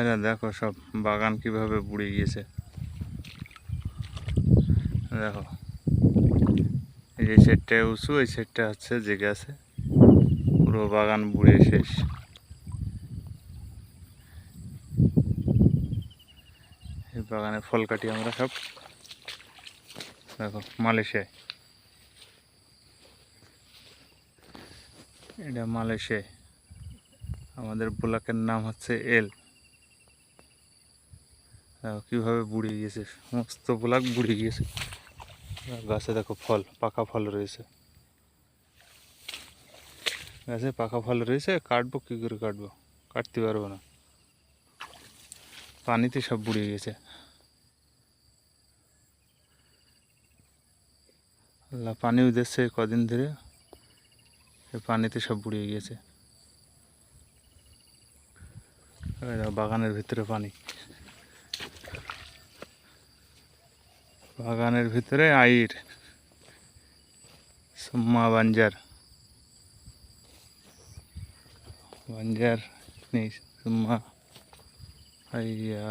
এরা দেখো সব বাগান কিভাবে বুড়ে গিয়েছে। দেখো এই যে সেটটা উঁচু, এই সেটটা হচ্ছে জেগে আছে, পুরো বাগান বুড়ে শেষ। এই বাগানে ফল কাটি আমরা সব। দেখো মালয়েশিয়ায়, এটা মালয়েশিয়ায়। আমাদের ব্লকের নাম হচ্ছে এল। দেখো কীভাবে বুড়ে গিয়েছে, সমস্ত ব্লক বুড়ে গিয়েছে। গাছে দেখো ফল, পাকা ফল রয়েছে, গাছে পাকা ফল রয়েছে। কাটবো কী করে, কাটবো, কাটতে পারবো না, পানিতে সব বুড়ে গেছে। আল্লাহ, পানিও দিচ্ছে কদিন ধরে, পানিতে সব বুড়িয়ে গিয়েছে। বাগানের ভিতরে পানি, বাগানের ভিতরে আইর সুম্মা বাঞ্জার, বাঞ্জার নেই সুম্মা আইয়া।